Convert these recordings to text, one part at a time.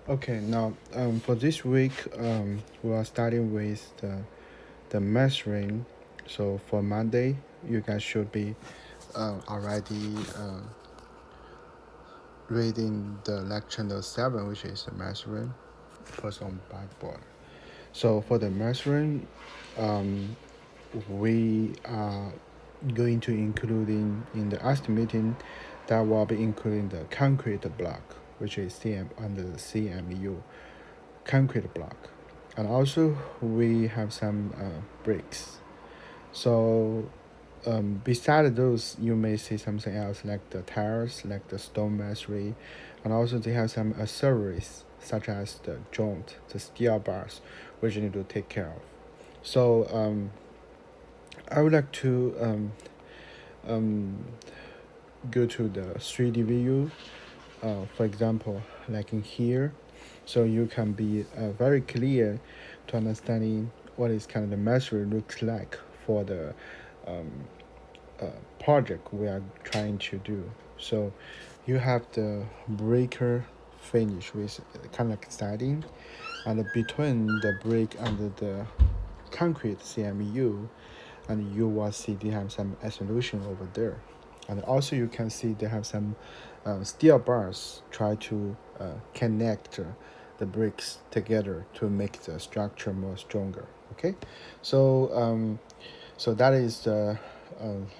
Okay, now for this week, we are starting with the measuring. So for Monday, you guys should be already reading the lecture note 7, which is the measuring, first on blackboard. So for the measuring, um, we are going to including in the estimating that will be including the concrete block, which is CM under the CMU concrete block, and also we have some bricks. So beside those, you may see something else like the tires, like the stone masonry, and also they have some accessories such as the joint, the steel bars, which you need to take care of. So I would like to um, go to the 3D view, for example, like in here, so you can be very clear to understanding what is kind of the measure looks like for the um, uh, project we are trying to do. So you have the breaker finish with kind of like siding, and between the brick and the concrete CMU, and you will see they have some solution over there. And also you can see they have some steel bars try to connect the bricks together to make the structure more stronger. Okay, so so that is the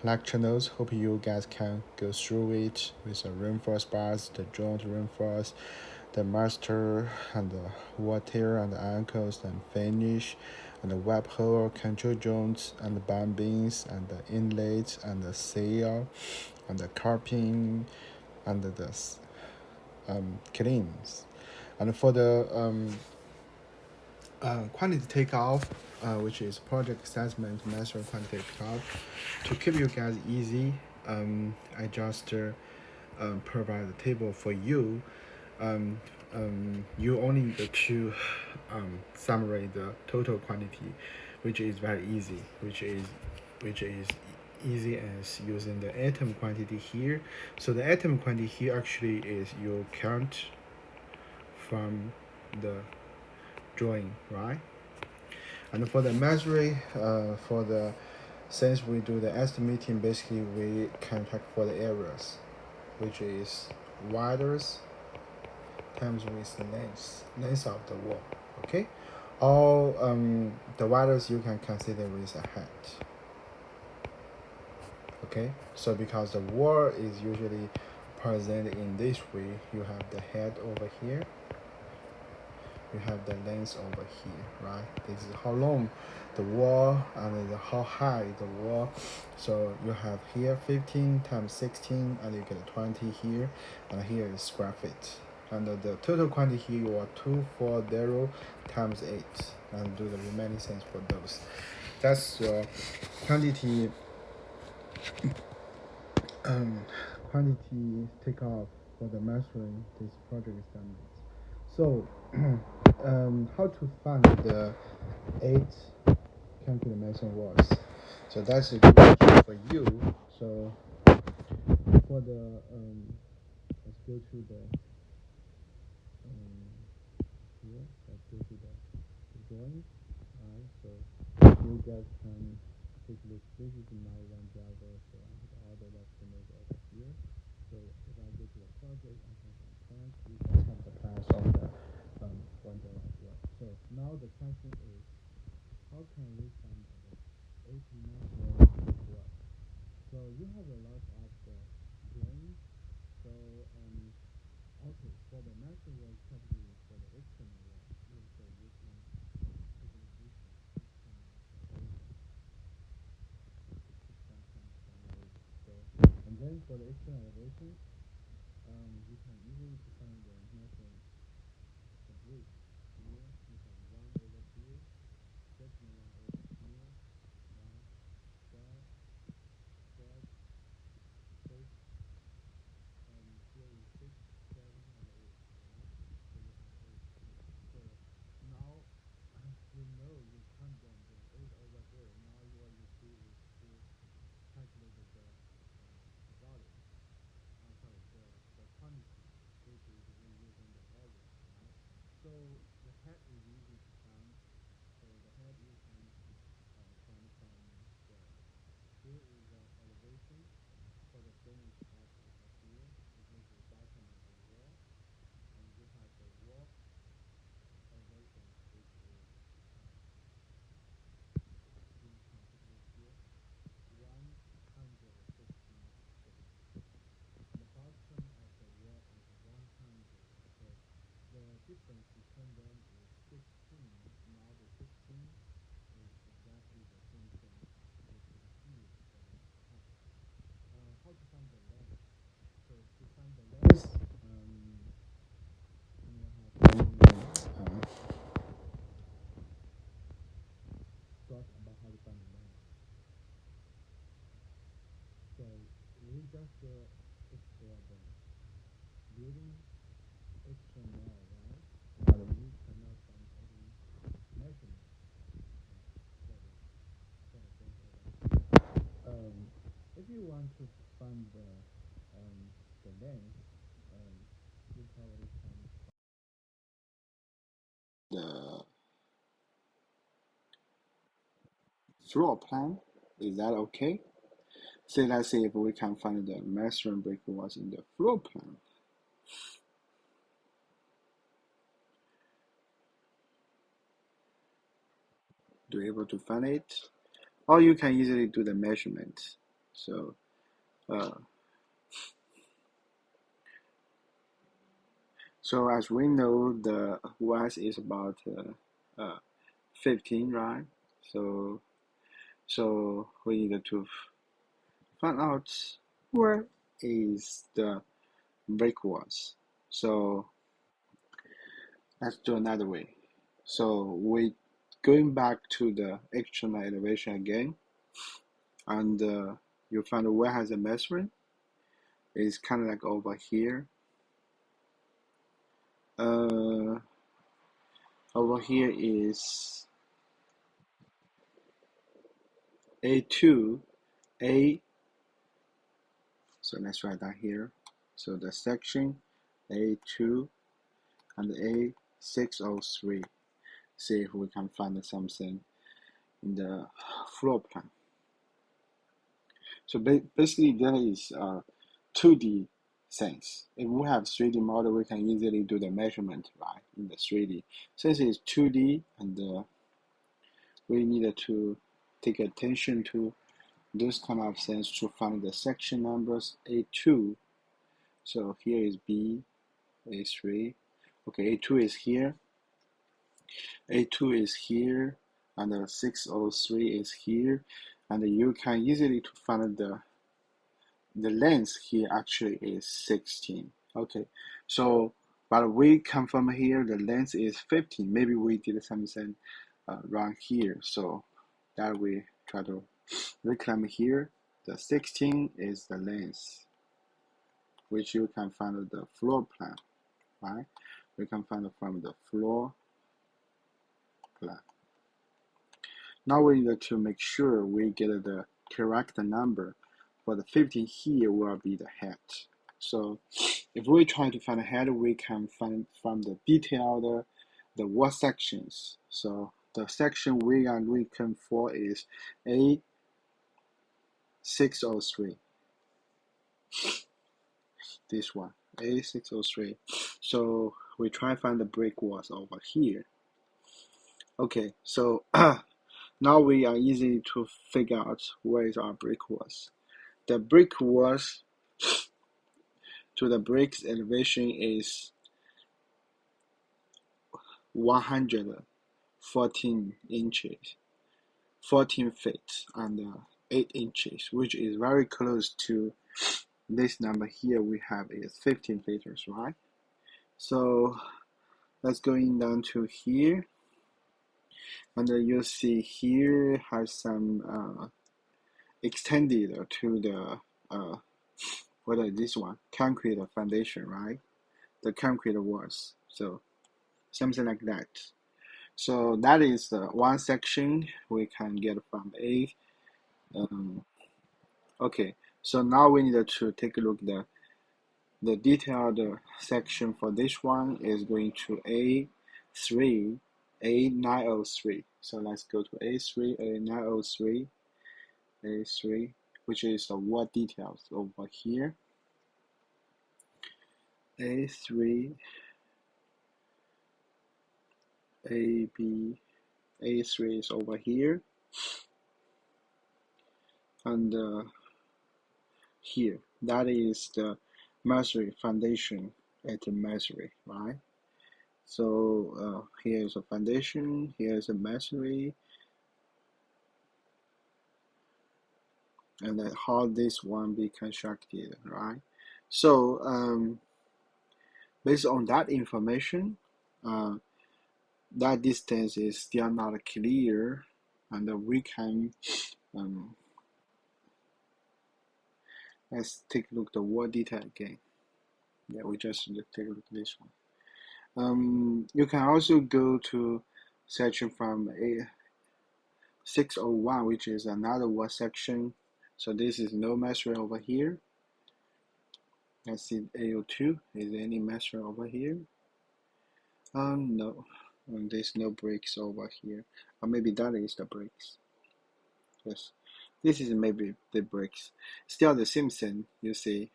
lecture notes. Hope you guys can go through it with the reinforced bars, the joint reinforced, the master and the water and the ankles and finish and the web hole, control joints and the bombings and the inlets and the sail and the carping and the cleans. And for the quantity takeoff, which is project assessment measure quantity takeoff, to keep you guys easy, I just provide a table for you. um, you only need to summarize the total quantity, which is very easy, which is easy as using the atom quantity here. So the atom quantity here actually is you count from the drawing, right? And for the measuring, for the since we do the estimating, basically we contract for the areas, which is widers times with the length of the wall. Okay, all the widers you can consider with a hat. Okay, so because the wall is usually presented in this way, you have the head over here, you have the length over here, right? This is how long the wall and how high the wall. So you have here 15 times 16, and you get 20 here, and here is square feet. And the total quantity here you are 240 times 8, and do the remaining things for those. That's quantity um, quantity takeoff for the measuring this project standards. So, how to find the 8 concrete mason walls? So that's a good question for you. So for the let's go to the um, here. Let's go to the drawing. Alright, so you guys can take a look. This is my one driver, so I have all the estimates over here. So if I go to the project, I have some plans. You guys have the plans on the window as well. So now the question is, how can we find the 8 dimensional work? So you have a lot of the drawings. So okay, for the master work category for the external work, so you can take a look this one, so and then for the external elevation, you can easily define the measuring the bridge. Here you have one over here, second one over here, right, there, third, first, here is 6, 7, and 8, right? So you have 8 here. So now you know you count them, the 8 over there. Now what you do is to calculate the volume. So to turn them is 16. Now the 16 is exactly the same thing as here for the height. How to find the length? So to find the length, you have thought about how to find the length. So we just explore the building HTML, right? But we cannot find any measurement for if you want to find the length, you probably can the floor plan. Is that okay? Say, let's say if we can find the measuring brick was in the floor plan. Do you able to find it? Or you can easily do the measurement. So, uh, so as we know, the width is about 15, right? So, we need to find out where is the brick was. So let's do another way. So we going back to the external elevation again, and you find where has a measuring. It's kind of like over here. Uh, Over here is A2, A. So let's write that here. So the section A2 and A603. See if we can find something in the floor plan. So basically, there is 2D things. If we have 3D model, we can easily do the measurement, right, in the 3D. Since it's 2D, and we needed to take attention to those kind of things to find the section numbers A2. So here is B, A3. Okay, A2 is here. A2 is here, and the 603 is here, and you can easily to find the length here actually is 16. Okay, so but we confirm here the length is 15. Maybe we did something wrong here, so that we try to reclaim here. The 16 is the length, which you can find the floor plan, right? We can find it from the floor plan. Now we need to make sure we get the correct number. For the 15 here will be the head. So if we try to find a head, we can find from the detailed the what sections. So the section we are looking for is A603. This one, A603. So we try to find the brick walls over here. Okay, so now we are easy to figure out where is our brick walls. The brick walls to the brick's elevation is 114 inches, 14 feet, and 8 inches, which is very close to this number here we have is 15 meters, right? So let's going down to here, and you see here has some extended to the what is this one? Concrete foundation, right? The concrete walls. So something like that. So that is the one section we can get from A. Okay, so now we need to take a look the detailed section for this one is going to A3, A903. So let's go to A3, A903, A3, which is the wall details over here. A3, AB, A3 is over here, and here, that is the Masonry foundation at the Masonry, right? So here is a foundation, here is a masonry, and then how this one be constructed, right? So based on that information, uh, that distance is still not clear, and we can um, let's take a look at the word detail again. Yeah, we just take a look at this one. You can also go to section from a 601, which is another word section. So this is no measuring over here. Let's see, AO2, is there any measure over here? No, there's no breaks over here, or maybe that is the breaks. Yes, this is maybe the breaks. Still the Simpson, you see,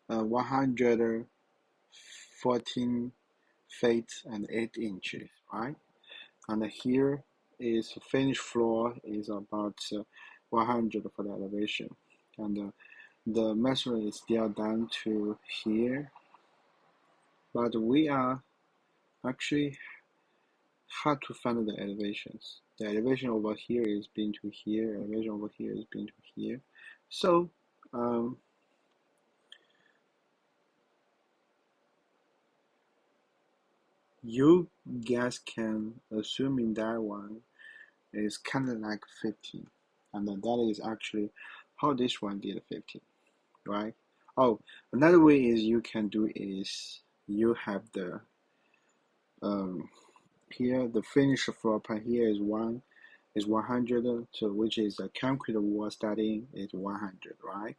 114 feet and 8 inches, right? And here is finished floor is about 100 for the elevation, and the measuring is still down to here, but we are actually hard to find the elevations. The elevation over here is been to here, elevation over here is been to here. So you guys can assuming that one is kind of like 15, and then that is actually how this one did 15, right? Oh, another way is you can do is you have the here the finished floor plan here is 100, so which is a concrete wall starting is 100, right?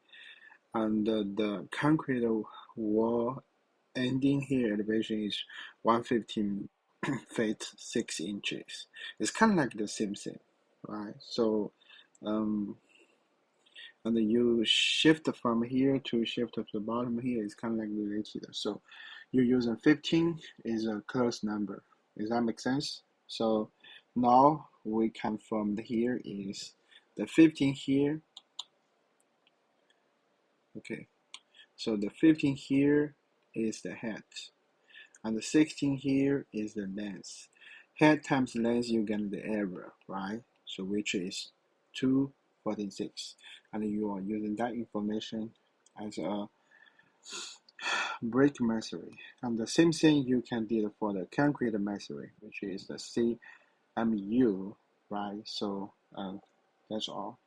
And the concrete wall ending here elevation is 115 feet 6 inches. It's kind of like the Simpson, right? So and then you shift from here to shift to the bottom here is kind of like related. So you're using 15 is a close number. Does that make sense? So now we confirm here is the 15 here. Okay, so the 15 here is the head, and the 16 here is the length. Head times length, you get the area, right? So which is 246, and you are using that information as a brick masonry. And the same thing you can do for the concrete masonry, which is the CMU, right? So that's all.